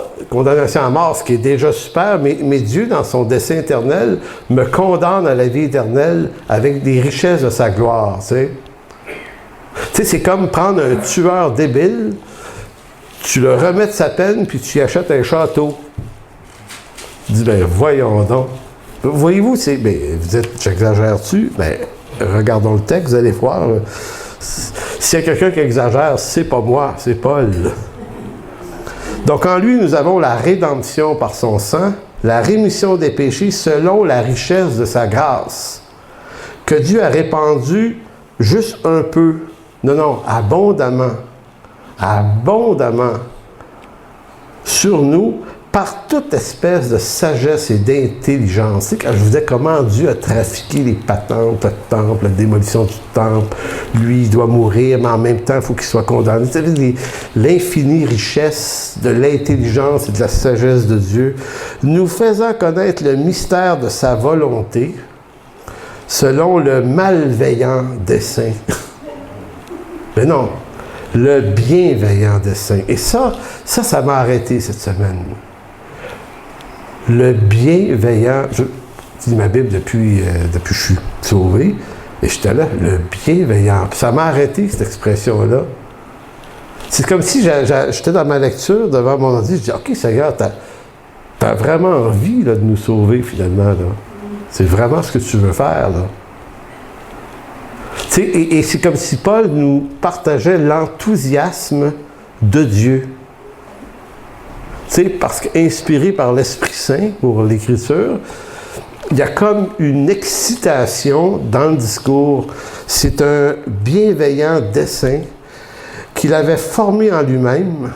à mort, ce qui est déjà super, mais Dieu, dans son dessein éternel, me condamne à la vie éternelle avec des richesses de sa gloire. Tu sais, c'est comme prendre un tueur débile, tu le remets de sa peine, puis tu y achètes un château. Tu dis, ben voyons donc. Voyez-vous, ben, vous dites, j'exagère-tu? Ben, regardons le texte, vous allez voir. S'il y a quelqu'un qui exagère, c'est pas moi, c'est Paul. Donc en lui, nous avons la rédemption par son sang, la rémission des péchés selon la richesse de sa grâce, que Dieu a répandue juste un peu, non, abondamment, sur nous, par toute espèce de sagesse et d'intelligence. Tu sais, quand je vous disais comment Dieu a trafiqué les patentes, le temple, la démolition du temple, lui, il doit mourir, mais en même temps, il faut qu'il soit condamné. Vous savez, l'infinie richesse de l'intelligence et de la sagesse de Dieu, nous faisant connaître le mystère de sa volonté, selon le malveillant dessein. Mais non, le bienveillant dessein. Et ça m'a arrêté cette semaine. Le bienveillant, je lis ma Bible depuis que je suis sauvé, et j'étais là, le bienveillant. Puis ça m'a arrêté, cette expression-là. C'est comme si j'étais dans ma lecture devant mon ordi, je dis, OK, Seigneur, t'as vraiment envie là, de nous sauver, finalement. Là. C'est vraiment ce que tu veux faire, là. Et c'est comme si Paul nous partageait l'enthousiasme de Dieu. Parce qu'inspiré par l'Esprit Saint pour l'Écriture, il y a comme une excitation dans le discours. C'est un bienveillant dessein qu'il avait formé en lui-même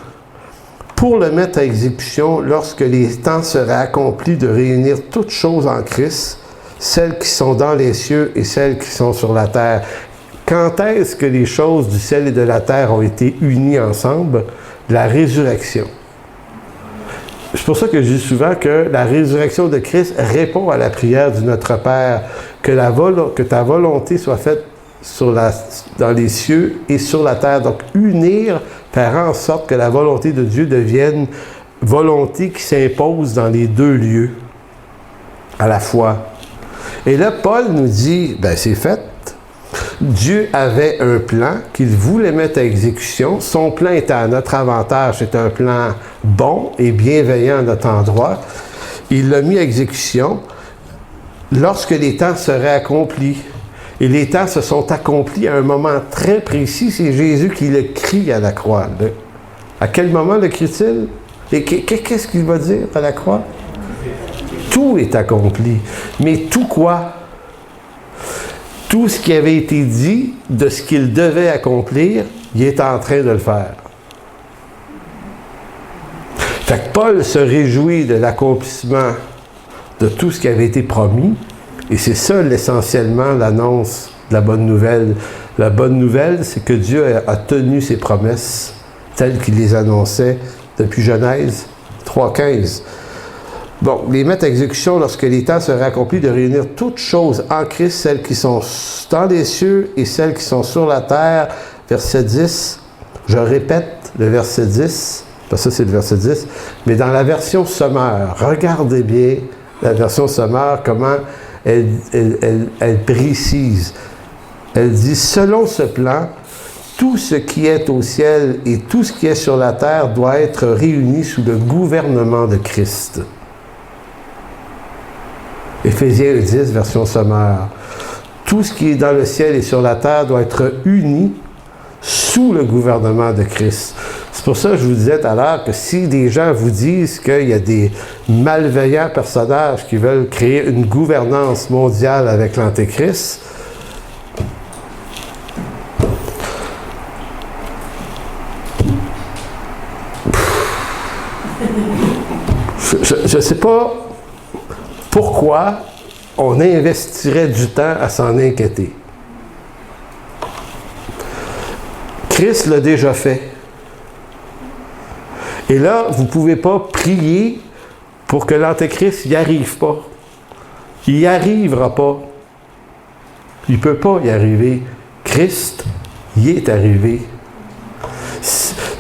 pour le mettre à exécution lorsque les temps seraient accomplis de réunir toutes choses en Christ, celles qui sont dans les cieux et celles qui sont sur la terre. Quand est-ce que les choses du ciel et de la terre ont été unies ensemble? La résurrection. C'est pour ça que je dis souvent que la résurrection de Christ répond à la prière du Notre Père, que ta volonté soit faite dans les cieux et sur la terre. Donc, unir, faire en sorte que la volonté de Dieu devienne volonté qui s'impose dans les deux lieux à la fois. Et là, Paul nous dit, ben c'est fait. Dieu avait un plan qu'il voulait mettre à exécution. Son plan était à notre avantage. C'est un plan bon et bienveillant à notre endroit. Il l'a mis à exécution lorsque les temps seraient accomplis. Et les temps se sont accomplis à un moment très précis. C'est Jésus qui le crie à la croix. À quel moment le crie-t-il? Et qu'est-ce qu'il va dire à la croix? Tout est accompli. Mais tout quoi? Tout ce qui avait été dit de ce qu'il devait accomplir, il est en train de le faire. Fait que Paul se réjouit de l'accomplissement de tout ce qui avait été promis, et c'est ça essentiellement l'annonce de la bonne nouvelle. La bonne nouvelle, c'est que Dieu a tenu ses promesses telles qu'il les annonçait depuis Genèse 3,15. Donc, les mettre à exécution lorsque les temps seraient accomplis de réunir toutes choses en Christ, celles qui sont dans les cieux et celles qui sont sur la terre. Verset 10. Je répète le verset 10, parce que ça c'est le verset 10, mais dans la version Sommeur, regardez bien la version Sommeur, comment elle précise. Elle dit, selon ce plan, tout ce qui est au ciel et tout ce qui est sur la terre doit être réuni sous le gouvernement de Christ. Éphésiens 10, version Sommeur. Tout ce qui est dans le ciel et sur la terre doit être uni sous le gouvernement de Christ. C'est pour ça que je vous disais tout à l'heure que si des gens vous disent qu'il y a des malveillants personnages qui veulent créer une gouvernance mondiale avec l'Antéchrist, je ne sais pas pourquoi on investirait du temps à s'en inquiéter. Christ l'a déjà fait. Et là, vous ne pouvez pas prier pour que l'Antéchrist n'y arrive pas. Il n'y arrivera pas. Il ne peut pas y arriver. Christ y est arrivé.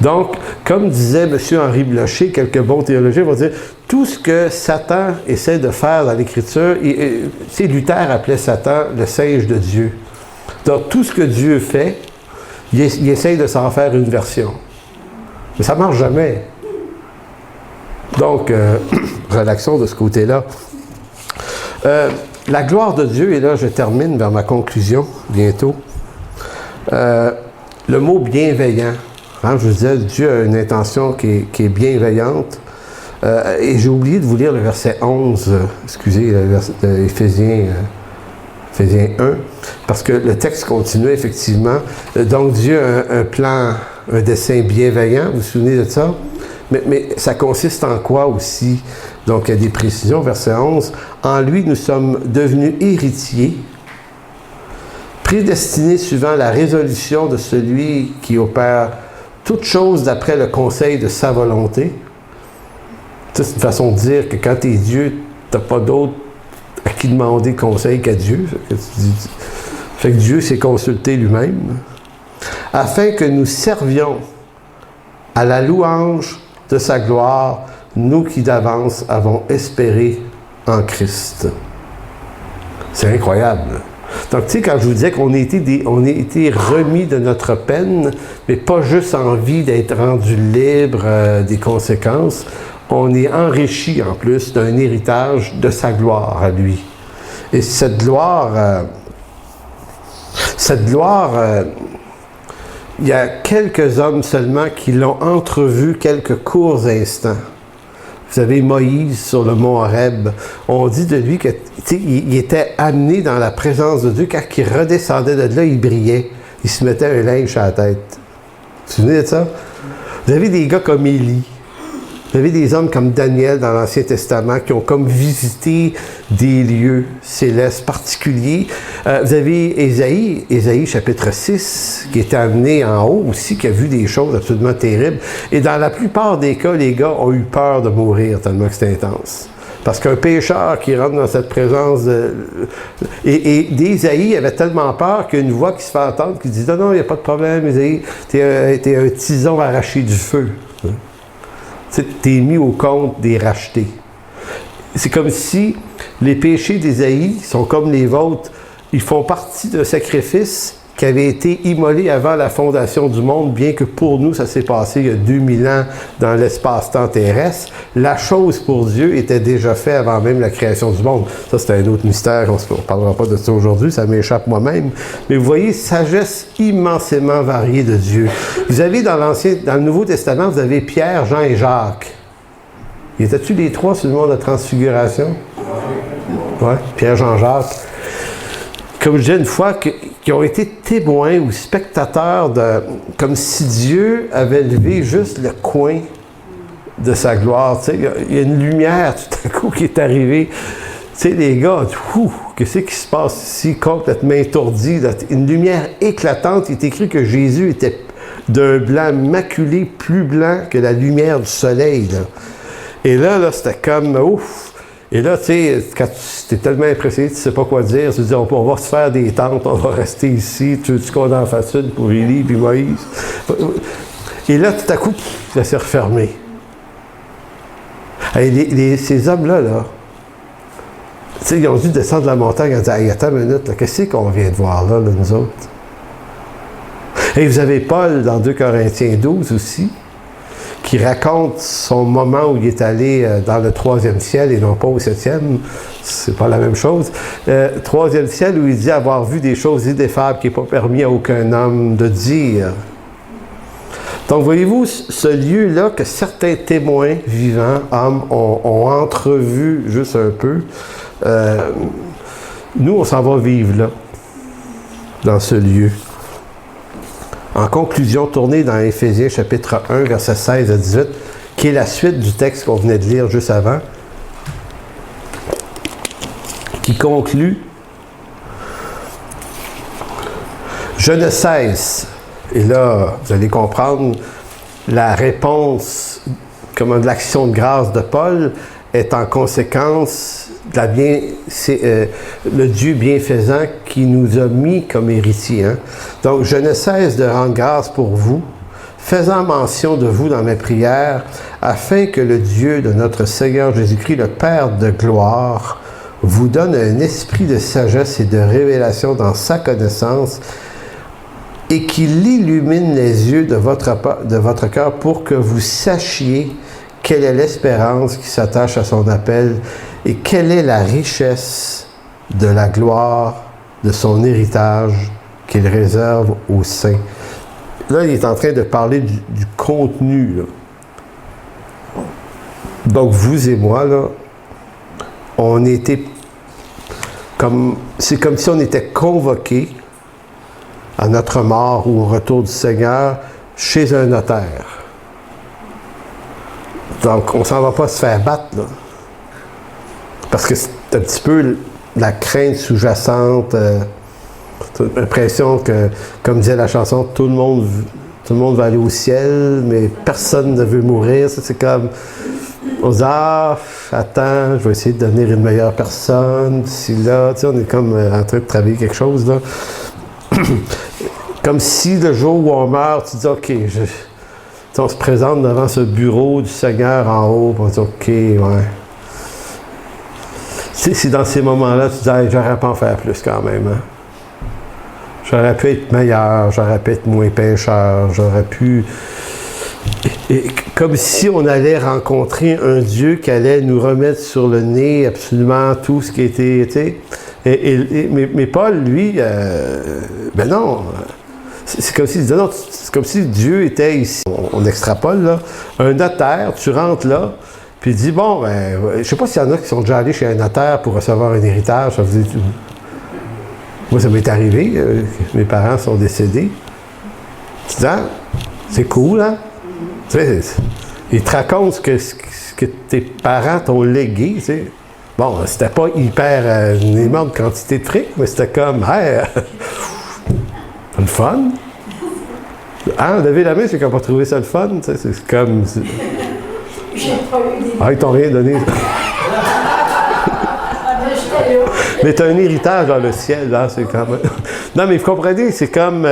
Donc, comme disait M. Henri Blocher, quelques bons théologiens vont dire, tout ce que Satan essaie de faire dans l'Écriture, Luther appelait Satan le singe de Dieu. Donc, tout ce que Dieu fait, il essaye de s'en faire une version. Mais ça ne marche jamais. Donc, relaxons de ce côté-là. La gloire de Dieu, et là je termine vers ma conclusion bientôt. Le mot bienveillant. Hein, je vous disais, Dieu a une intention qui est bienveillante. Et j'ai oublié de vous lire le verset 11, le verset d'Éphésiens 1, parce que le texte continue effectivement. Donc Dieu a un plan, un dessein bienveillant, vous vous souvenez de ça? Mais ça consiste en quoi aussi? Donc il y a des précisions, verset 11. En lui, nous sommes devenus héritiers, prédestinés suivant la résolution de celui qui opère toutes choses d'après le conseil de sa volonté. C'est une façon de dire que quand tu es Dieu, tu n'as pas d'autre à qui demander conseil qu'à Dieu. Fait que Dieu s'est consulté lui-même. Afin que nous servions à la louange de sa gloire, nous qui d'avance avons espéré en Christ. C'est incroyable. Donc, tu sais, quand je vous disais qu'on a été remis de notre peine, mais pas juste en vie d'être rendu libre des conséquences, on est enrichi en plus d'un héritage de sa gloire à lui. Et cette gloire, il y a quelques hommes seulement qui l'ont entrevue quelques courts instants. Vous avez Moïse sur le mont Horeb. On dit de lui qu'il était amené dans la présence de Dieu. Quand il redescendait de là, il brillait. Il se mettait un linge à la tête. Vous vous souvenez de ça? Vous avez des gars comme Élie. Vous avez des hommes comme Daniel dans l'Ancien Testament qui ont comme visité des lieux célestes particuliers. Vous avez Ésaïe chapitre 6, qui était amené en haut aussi, qui a vu des choses absolument terribles. Et dans la plupart des cas, les gars ont eu peur de mourir tellement que c'était intense. Parce qu'un pécheur qui rentre dans cette présence et d'Ésaïe avait tellement peur qu'il y a une voix qui se fait entendre qui dit « Non, il n'y a pas de problème, Ésaïe, t'es un tison arraché du feu. » Tu es mis au compte des rachetés. C'est comme si les péchés d'Ésaïe sont comme les vôtres. Ils font partie d'un sacrifice qui avait été immolé avant la fondation du monde, bien que pour nous, ça s'est passé il y a 2000 ans dans l'espace-temps terrestre. La chose pour Dieu était déjà faite avant même la création du monde. Ça, c'est un autre mystère. On ne parlera pas de ça aujourd'hui, ça m'échappe moi-même. Mais vous voyez, sagesse immensément variée de Dieu. Vous avez dans le Nouveau Testament, vous avez Pierre, Jean et Jacques. Y étaient-tu les trois sur le mont de la Transfiguration? Oui, Pierre, Jean, Jacques. Comme je disais une fois, qui ont été témoins ou spectateurs comme si Dieu avait levé juste le coin de sa gloire. Tu sais, il y a une lumière tout à coup qui est arrivée. Tu sais, les gars, qu'est-ce qui se passe ici? Complètement étourdi. Une lumière éclatante. Il est écrit que Jésus était d'un blanc maculé, plus blanc que la lumière du soleil. Là. Et là, c'était comme, ouf! Et là, tu sais, quand tu es tellement impressionné, tu ne sais pas quoi dire, tu te dis, on va se faire des tentes, on va rester ici, tu veux qu'on en fasse une pour Élie puis Moïse? Et là, tout à coup, ça s'est refermé. Et ces hommes-là, tu sais, ils ont dû descendre la montagne en disant, hey, attends une minute, qu'est-ce qu'on vient de voir là, nous autres? Et vous avez Paul dans 2 Corinthiens 12 aussi, qui raconte son moment où il est allé dans le 3e ciel et non pas au 7e. C'est pas la même chose. 3e ciel où il dit avoir vu des choses ineffables qui n'est pas permis à aucun homme de dire. Donc, voyez-vous, ce lieu-là que certains témoins vivants, hommes, ont entrevu juste un peu, nous, on s'en va vivre là, dans ce lieu. En conclusion, tournez dans Éphésiens chapitre 1, versets 16 à 18, qui est la suite du texte qu'on venait de lire juste avant, qui conclut « Je ne cesse ». Et là, vous allez comprendre, la réponse, de l'action de grâce de Paul est en conséquence de le Dieu bienfaisant qui nous a mis comme héritiers. Hein? Donc, je ne cesse de rendre grâce pour vous, faisant mention de vous dans mes prières, afin que le Dieu de notre Seigneur Jésus-Christ, le Père de gloire, vous donne un esprit de sagesse et de révélation dans sa connaissance, et qu'il illumine les yeux de votre cœur pour que vous sachiez quelle est l'espérance qui s'attache à son appel et quelle est la richesse de la gloire de son héritage qu'il réserve aux saints. Là, il est en train de parler du contenu. Là. Donc, vous et moi, là, on était c'est comme si on était convoqués à notre mort ou au retour du Seigneur chez un notaire. Donc, on ne s'en va pas se faire battre, là. Parce que c'est un petit peu la crainte sous-jacente, l'impression que, comme disait la chanson, tout le monde va aller au ciel, mais personne ne veut mourir. Ça, c'est comme, on se dit, attends, je vais essayer de devenir une meilleure personne, d'ici là, tu sais, on est comme en train de travailler quelque chose, là. Comme si le jour où on meurt, tu dis, OK, on se présente devant ce bureau du Seigneur en haut, puis on dit, OK, ouais. C'est dans ces moments-là, tu dis, hey, j'aurais pas en faire plus quand même. Hein? J'aurais pu être meilleur, j'aurais pu être moins pécheur, j'aurais pu... Et comme si on allait rencontrer un Dieu qui allait nous remettre sur le nez absolument tout ce qui était... Mais Paul, lui, ben non... C'est comme s'il disait, non, c'est comme si Dieu était ici. On extrapole, là. Un notaire, tu rentres là, puis il dit, bon, ben, je sais pas s'il y en a qui sont déjà allés chez un notaire pour recevoir un héritage. Ça vous dit, moi, ça m'est arrivé. Mes parents sont décédés. Tu dis, c'est cool, hein? Tu sais, ils te racontent ce que tes parents t'ont légué, tu sais. Bon, c'était pas hyper une énorme quantité de fric, mais c'était comme, hey, le fun. Hein, lever la main, c'est qu'on n'a pas trouvé ça le fun. Tu sais, c'est comme. J'ai pas eu des. Ils t'ont rien donné. Mais tu as un héritage dans le ciel, là, c'est comme. Non, mais vous comprenez, c'est comme. Tu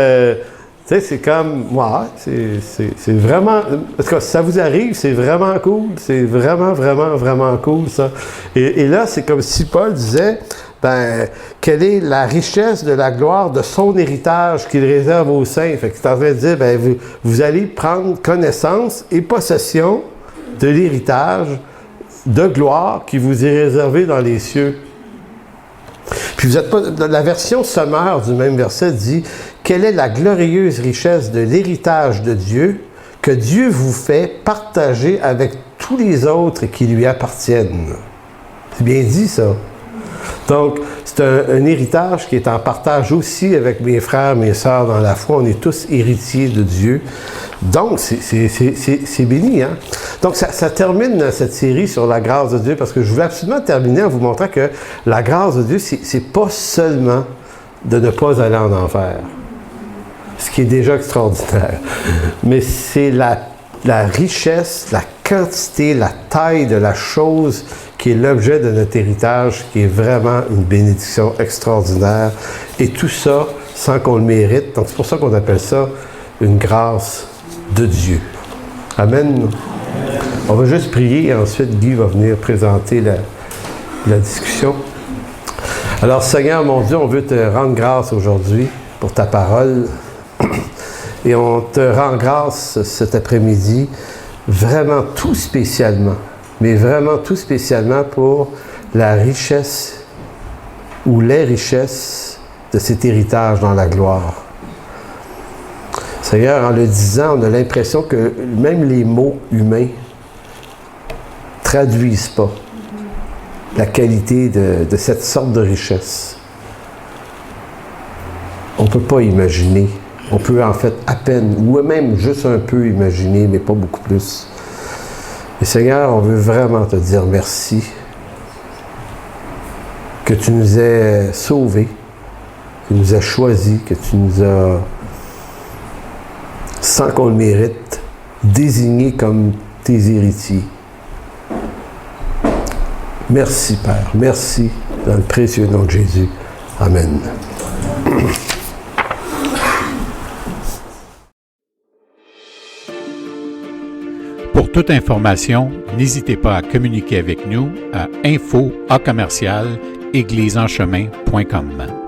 sais, c'est comme. Ouais, c'est vraiment. En tout cas, si ça vous arrive, c'est vraiment cool. C'est vraiment, vraiment, vraiment cool, ça. Et là, c'est comme si Paul disait. Ben, quelle est la richesse de la gloire de son héritage qu'il réserve aux saints? Fait que c'est en train de dire, ben, vous allez prendre connaissance et possession de l'héritage de gloire qui vous est réservé dans les cieux. Puis vous êtes pas... La version sommaire du même verset dit, quelle est la glorieuse richesse de l'héritage de Dieu que Dieu vous fait partager avec tous les autres qui lui appartiennent? C'est bien dit, ça. Donc, c'est un héritage qui est en partage aussi avec mes frères, mes sœurs dans la foi. On est tous héritiers de Dieu. Donc, c'est béni. Hein? Donc, ça termine cette série sur la grâce de Dieu parce que je voulais absolument terminer en vous montrant que la grâce de Dieu, c'est pas seulement de ne pas aller en enfer, ce qui est déjà extraordinaire, mais c'est la richesse, la quantité, la taille de la chose qui est l'objet de notre héritage, qui est vraiment une bénédiction extraordinaire. Et tout ça sans qu'on le mérite. Donc c'est pour ça qu'on appelle ça une grâce de Dieu. Amen. On va juste prier et ensuite Guy va venir présenter la discussion. Alors Seigneur, mon Dieu, on veut te rendre grâce aujourd'hui pour ta parole. Et on te rend grâce cet après-midi, vraiment tout spécialement, mais vraiment tout spécialement pour la richesse ou les richesses de cet héritage dans la gloire. Seigneur, en le disant, on a l'impression que même les mots humains traduisent pas la qualité de cette sorte de richesse. On ne peut pas imaginer. On peut en fait à peine, ou même juste un peu imaginer, mais pas beaucoup plus. Et Seigneur, on veut vraiment te dire merci que tu nous aies sauvés, que tu nous as choisis, que tu nous as, sans qu'on le mérite, désignés comme tes héritiers. Merci, Père. Merci, dans le précieux nom de Jésus. Amen. Pour toute information, n'hésitez pas à communiquer avec nous à info@église-en-chemin.com.